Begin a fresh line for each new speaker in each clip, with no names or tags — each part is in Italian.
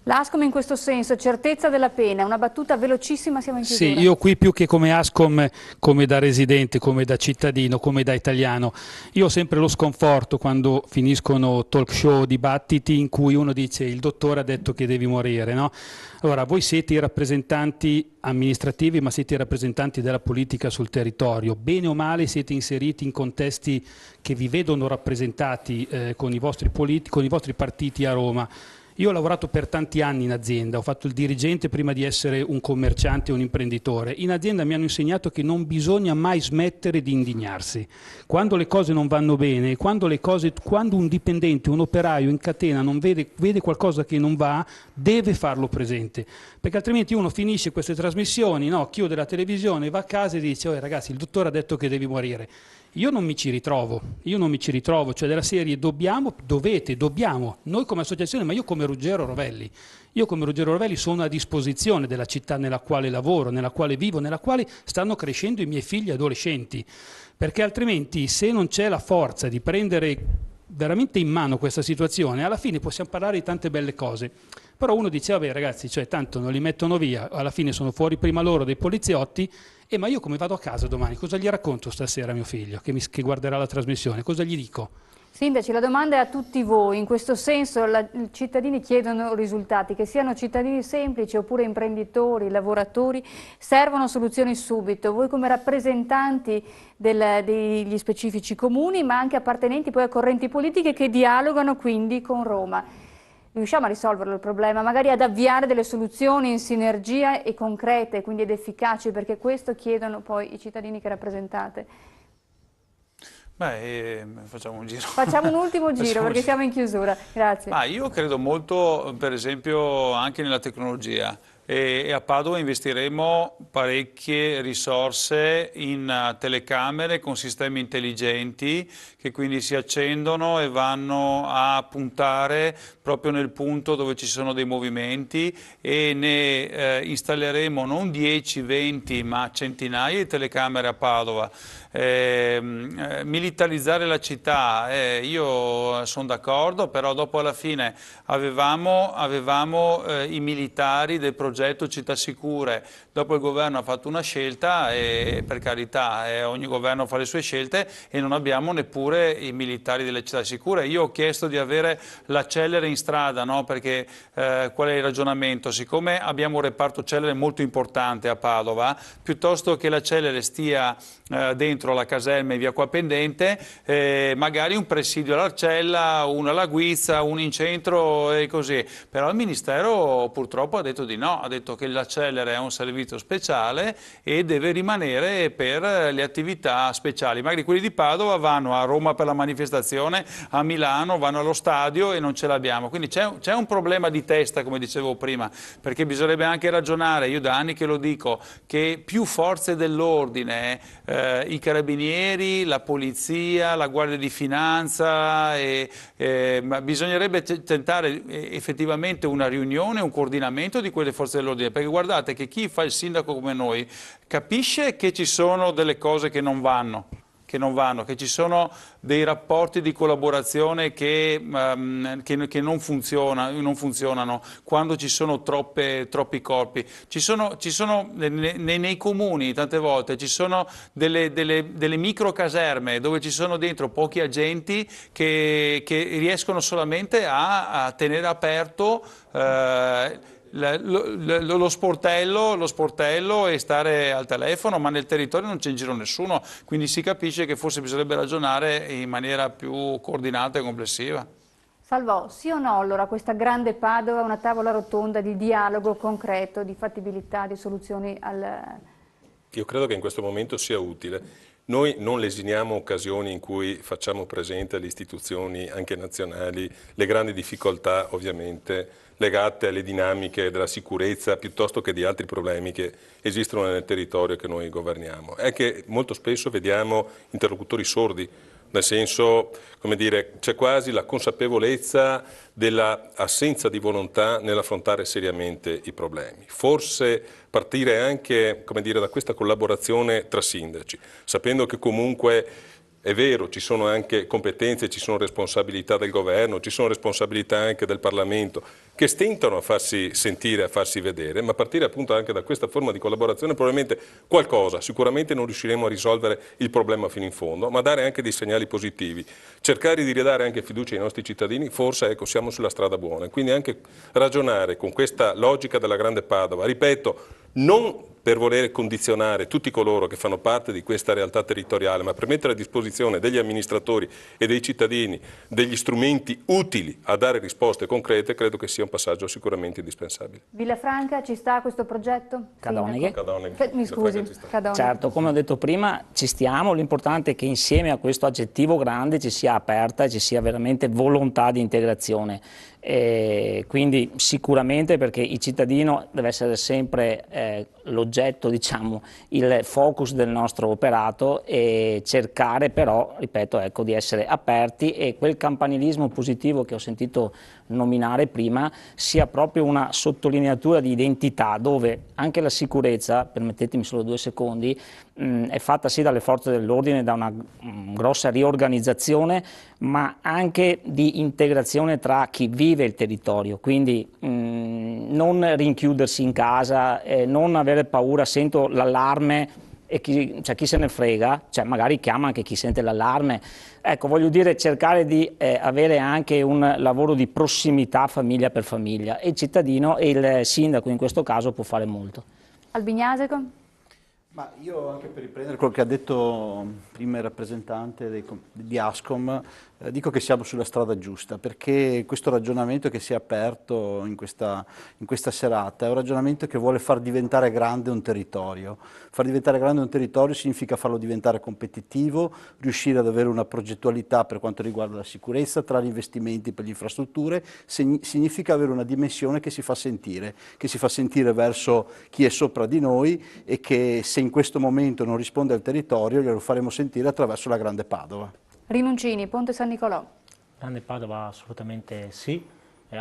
L'Ascom in questo senso, certezza della pena, una battuta velocissima, siamo in chiusura.
Sì, io qui più che come Ascom, come da residente, come da cittadino, come da italiano, io ho sempre lo sconforto quando finiscono talk show, dibattiti in cui uno dice il dottore ha detto che devi morire, no? Allora, voi siete i rappresentanti amministrativi, ma siete i rappresentanti della politica sul territorio. Bene o male siete inseriti in contesti che vi vedono rappresentati con i vostri partiti a Roma. Io ho lavorato per tanti anni in azienda, ho fatto il dirigente prima di essere un commerciante o un imprenditore. In azienda mi hanno insegnato che non bisogna mai smettere di indignarsi. Quando le cose non vanno bene, quando un dipendente, un operaio in catena non vede qualcosa che non va, deve farlo presente. Perché altrimenti uno finisce queste trasmissioni, no? Chiude la televisione, va a casa e dice "Oh, ragazzi, il dottore ha detto che devi morire". Io non mi ci ritrovo, cioè della serie dobbiamo, noi come associazione, ma io come Ruggero Rovelli sono a disposizione della città nella quale lavoro, nella quale vivo, nella quale stanno crescendo i miei figli adolescenti, perché altrimenti se non c'è la forza di prendere veramente in mano questa situazione, alla fine possiamo parlare di tante belle cose. Però uno dice, vabbè ragazzi, cioè, tanto non li mettono via, alla fine sono fuori prima loro dei poliziotti, ma io come vado a casa domani? Cosa gli racconto stasera a mio figlio che guarderà la trasmissione? Cosa gli dico?
Sindaci, la domanda è a tutti voi, in questo senso i cittadini chiedono risultati, che siano cittadini semplici oppure imprenditori, lavoratori, servono soluzioni subito. Voi come rappresentanti degli specifici comuni, ma anche appartenenti poi a correnti politiche che dialogano quindi con Roma. Riusciamo a risolverlo il problema, magari ad avviare delle soluzioni in sinergia e concrete, quindi ed efficaci, perché questo chiedono poi i cittadini che rappresentate.
Beh, facciamo un giro.
Facciamo un ultimo giro perché siamo in chiusura. Grazie.
Ma io credo molto, per esempio, anche nella tecnologia. E a Padova investiremo parecchie risorse in telecamere con sistemi intelligenti che quindi si accendono e vanno a puntare proprio nel punto dove ci sono dei movimenti, e ne installeremo non 10, 20 ma centinaia di telecamere a Padova. Militarizzare la città, io sono d'accordo, però dopo alla fine avevamo i militari del progetto Città Sicure, dopo il governo ha fatto una scelta e per carità ogni governo fa le sue scelte e non abbiamo neppure i militari delle Città Sicure. Io ho chiesto di avere la Cellere in strada, no? Perché qual è il ragionamento? Siccome abbiamo un reparto Cellere molto importante a Padova, piuttosto che la Cellere stia dentro la caserma e via qua pendente, magari un presidio all'Arcella, uno alla Guizza, uno in centro e così. Però il Ministero purtroppo ha detto di no, ha detto che la Cellere è un servizio speciale e deve rimanere per le attività speciali. Magari quelli di Padova vanno a Roma per la manifestazione, a Milano vanno allo stadio e non ce l'abbiamo. Quindi c'è un problema di testa, come dicevo prima, perché bisognerebbe anche ragionare, io da anni che lo dico, che più forze dell'ordine, i carabinieri, la polizia, la guardia di finanza, ma bisognerebbe tentare effettivamente una riunione, un coordinamento di quelle forze dell'ordine, perché guardate che chi fa il sindaco come noi capisce che ci sono delle cose che non vanno, che ci sono dei rapporti di collaborazione che non funzionano quando ci sono troppi corpi. Ci sono nei comuni tante volte ci sono delle micro caserme dove ci sono dentro pochi agenti che riescono solamente a tenere aperto lo sportello e stare al telefono, ma nel territorio non c'è in giro nessuno, quindi si capisce che forse bisognerebbe ragionare in maniera più coordinata e complessiva.
Salvo, sì o no allora questa grande Padova, una tavola rotonda di dialogo concreto, di fattibilità, di soluzioni
Io credo che in questo momento sia utile. Noi non lesiniamo occasioni in cui facciamo presente alle istituzioni, anche nazionali, le grandi difficoltà ovviamente legate alle dinamiche della sicurezza piuttosto che di altri problemi che esistono nel territorio che noi governiamo. È che molto spesso vediamo interlocutori sordi, nel senso, come dire, c'è quasi la consapevolezza dell'assenza di volontà nell'affrontare seriamente i problemi. Forse partire anche, come dire, da questa collaborazione tra sindaci, sapendo che comunque È vero, ci sono anche competenze, ci sono responsabilità del governo, ci sono responsabilità anche del Parlamento, che stentano a farsi sentire, a farsi vedere, ma a partire appunto anche da questa forma di collaborazione probabilmente qualcosa, sicuramente non riusciremo a risolvere il problema fino in fondo, ma dare anche dei segnali positivi, cercare di ridare anche fiducia ai nostri cittadini, forse ecco, siamo sulla strada buona. Quindi anche ragionare con questa logica della Grande Padova, ripeto, non per voler condizionare tutti coloro che fanno parte di questa realtà territoriale, ma per mettere a disposizione degli amministratori e dei cittadini degli strumenti utili a dare risposte concrete, credo che sia un passaggio sicuramente indispensabile.
Villafranca, ci sta questo progetto?
Cadoneghe.
Mi scusi, Cadoneghe.
Certo, come ho detto prima, ci stiamo, l'importante è che insieme a questo aggettivo grande ci sia aperta e ci sia veramente volontà di integrazione. Quindi sicuramente, perché il cittadino deve essere sempre l'oggetto, diciamo, il focus del nostro operato, e cercare però, ripeto, ecco, di essere aperti, e quel campanilismo positivo che ho sentito nominare prima sia proprio una sottolineatura di identità, dove anche la sicurezza, permettetemi solo 2 secondi, è fatta sì dalle forze dell'ordine, da una grossa riorganizzazione, ma anche di integrazione tra chi vive il territorio, quindi non rinchiudersi in casa, non avere paura, sento l'allarme e chi se ne frega, cioè magari chiama anche chi sente l'allarme. Ecco, voglio dire, cercare di avere anche un lavoro di prossimità famiglia per famiglia, e il cittadino e il sindaco in questo caso può fare molto.
Albignaseco?
Ma io, anche per riprendere quello che ha detto prima il rappresentante di Ascom, dico che siamo sulla strada giusta, perché questo ragionamento che si è aperto in questa serata è un ragionamento che vuole far diventare grande un territorio. Far diventare grande un territorio significa farlo diventare competitivo, riuscire ad avere una progettualità per quanto riguarda la sicurezza, tra gli investimenti per le infrastrutture, significa avere una dimensione che si fa sentire verso chi è sopra di noi, e che se in questo momento non risponde al territorio glielo faremo sentire attraverso la Grande Padova.
Rinuncini, Ponte San Nicolò.
Grande Padova assolutamente sì,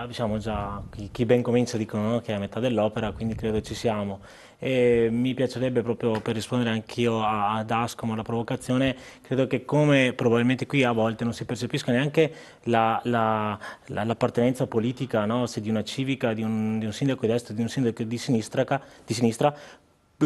diciamo già, chi ben comincia dicono che è a metà dell'opera, quindi credo ci siamo. E mi piacerebbe, proprio per rispondere anch'io ad Ascom, alla provocazione, credo che, come probabilmente qui a volte non si percepisca neanche l'appartenenza politica, no? Se di una civica, di un sindaco di destra, di un sindaco di sinistra,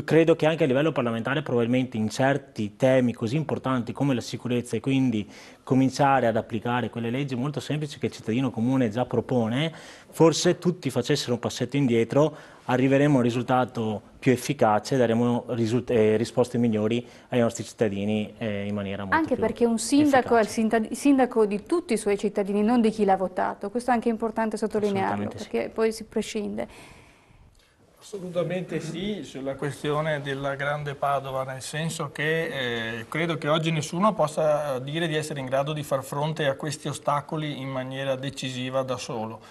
credo che anche a livello parlamentare, probabilmente in certi temi così importanti come la sicurezza, e quindi cominciare ad applicare quelle leggi molto semplici che il cittadino comune già propone, forse tutti facessero un passetto indietro, arriveremo a un risultato più efficace, daremo risposte migliori ai nostri cittadini in maniera molto
anche
più
perché un sindaco
efficace.
è il sindaco di tutti i suoi cittadini, non di chi l'ha votato. Questo è anche importante sottolinearlo, perché poi si prescinde.
Assolutamente sì, sulla questione della Grande Padova, nel senso che credo che oggi nessuno possa dire di essere in grado di far fronte a questi ostacoli in maniera decisiva da solo.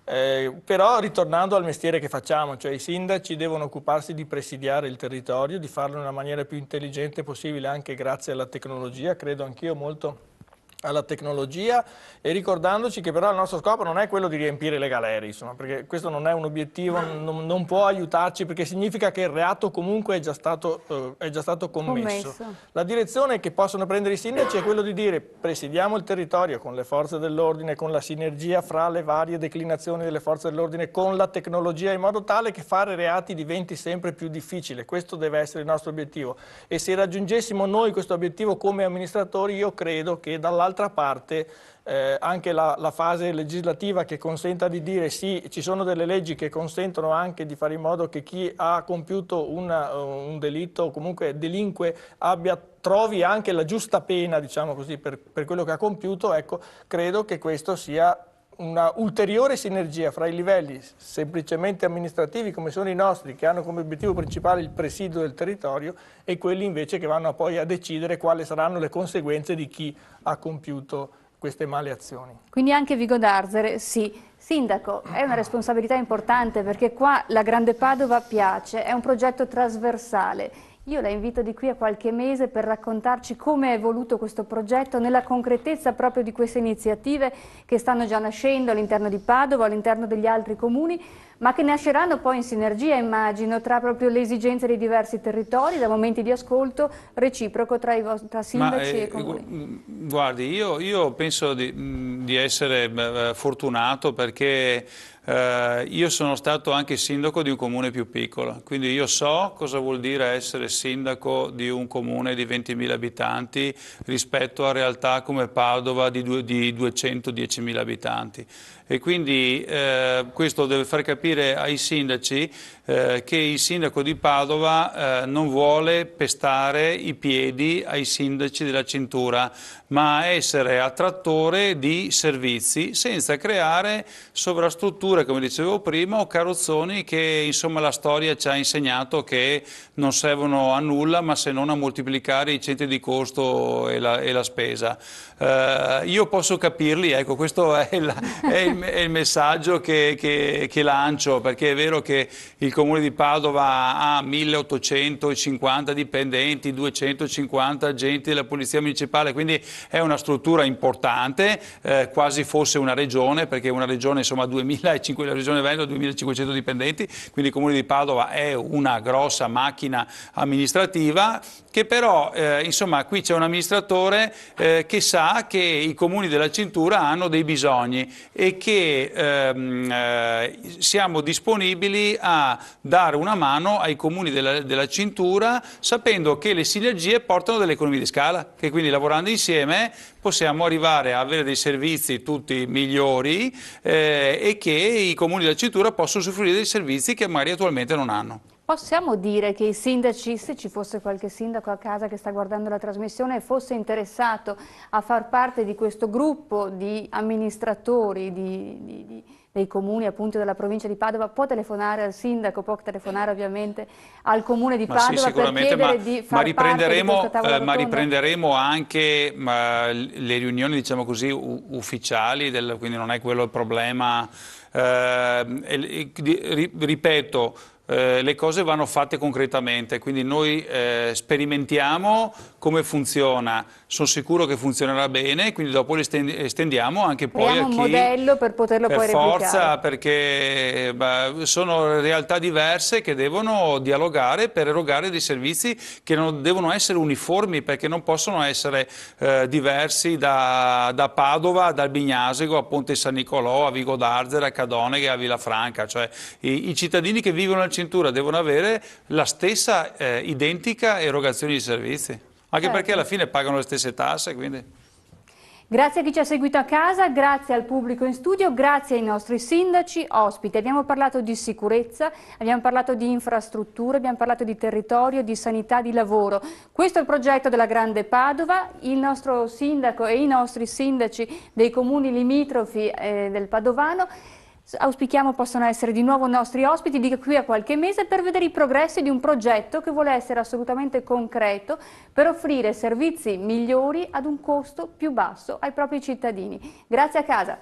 Però, ritornando al mestiere che facciamo, cioè i sindaci devono occuparsi di presidiare il territorio, di farlo nella maniera più intelligente possibile, anche grazie alla tecnologia, credo anch'io molto alla tecnologia, e ricordandoci che però il nostro scopo non è quello di riempire le galere, insomma, perché questo non è un obiettivo, non può aiutarci, perché significa che il reato comunque è già stato commesso. La direzione che possono prendere i sindaci è quello di dire: presidiamo il territorio con le forze dell'ordine, con la sinergia fra le varie declinazioni delle forze dell'ordine, con la tecnologia, in modo tale che fare reati diventi sempre più difficile. Questo deve essere il nostro obiettivo, e se raggiungessimo noi questo obiettivo come amministratori, io credo che dall'altra parte anche la fase legislativa che consenta di dire sì, ci sono delle leggi che consentono anche di fare in modo che chi ha compiuto un delitto, o comunque delinque, trovi anche la giusta pena, diciamo così, per quello che ha compiuto. Ecco, credo che questo sia una ulteriore sinergia fra i livelli semplicemente amministrativi, come sono i nostri, che hanno come obiettivo principale il presidio del territorio, e quelli invece che vanno poi a decidere quali saranno le conseguenze di chi ha compiuto queste male azioni.
Quindi anche Vigo d'Arzere, sì. Sindaco, è una responsabilità importante, perché qua la Grande Padova piace, è un progetto trasversale. Io la invito di qui a qualche mese per raccontarci come è evoluto questo progetto nella concretezza proprio di queste iniziative che stanno già nascendo all'interno di Padova, all'interno degli altri comuni, ma che nasceranno poi in sinergia, immagino, tra proprio le esigenze dei diversi territori, da momenti di ascolto reciproco tra sindaci e comuni.
Guardi, io penso di essere fortunato perché io sono stato anche sindaco di un comune più piccolo, quindi io so cosa vuol dire essere sindaco di un comune di 20.000 abitanti rispetto a realtà come Padova di 210.000 abitanti. E quindi questo deve far capire ai sindaci che il sindaco di Padova non vuole pestare i piedi ai sindaci della cintura, ma essere attrattore di servizi senza creare sovrastrutture, come dicevo prima, o carrozzoni che insomma la storia ci ha insegnato che non servono a nulla, ma se non a moltiplicare i centri di costo e la spesa. Io posso capirli, ecco, questo è il messaggio che lancio, perché è vero che il Comune di Padova ha 1850 dipendenti, 250 agenti della Polizia Municipale, quindi è una struttura importante, quasi fosse una regione, perché una regione insomma ha 2.500, la regione Veneto ha 2.500 dipendenti, quindi il Comune di Padova è una grossa macchina amministrativa, che però insomma qui c'è un amministratore che sa che i comuni della cintura hanno dei bisogni e che siamo disponibili a dare una mano ai comuni della cintura, sapendo che le sinergie portano delle economie di scala, che quindi lavorando insieme possiamo arrivare a avere dei servizi tutti migliori e che i comuni della cintura possono usufruire dei servizi che magari attualmente non hanno.
Possiamo dire che i sindaci, se ci fosse qualche sindaco a casa che sta guardando la trasmissione e fosse interessato a far parte di questo gruppo di amministratori dei comuni appunto della provincia di Padova, può telefonare al sindaco, può telefonare ovviamente al comune di Padova,
sì,
per chiedere di far parte di questa tavola rotonda?
Ma riprenderemo anche le riunioni, diciamo così, ufficiali, quindi non è quello il problema. Ripeto, le cose vanno fatte concretamente, quindi noi sperimentiamo come funziona, sono sicuro che funzionerà bene, quindi dopo le estendiamo anche poi a chi...
un modello per poterlo poi replicare.
Per forza, perché sono realtà diverse che devono dialogare per erogare dei servizi che non devono essere uniformi, perché non possono essere diversi da Padova, dal Bignasego a Ponte San Nicolò, a Vigo d'Arzera, a Cadoneghe, a Villafranca, cioè i cittadini che vivono nella cintura devono avere la stessa identica erogazione di servizi, anche perché alla fine pagano le stesse tasse, quindi...
Grazie a chi ci ha seguito a casa, grazie al pubblico in studio, grazie ai nostri sindaci, ospiti. Abbiamo parlato di sicurezza, abbiamo parlato di infrastrutture, abbiamo parlato di territorio, di sanità, di lavoro. Questo è il progetto della Grande Padova, il nostro sindaco e i nostri sindaci dei comuni limitrofi del Padovano auspichiamo possano essere di nuovo nostri ospiti di qui a qualche mese per vedere i progressi di un progetto che vuole essere assolutamente concreto per offrire servizi migliori ad un costo più basso ai propri cittadini. Grazie a casa.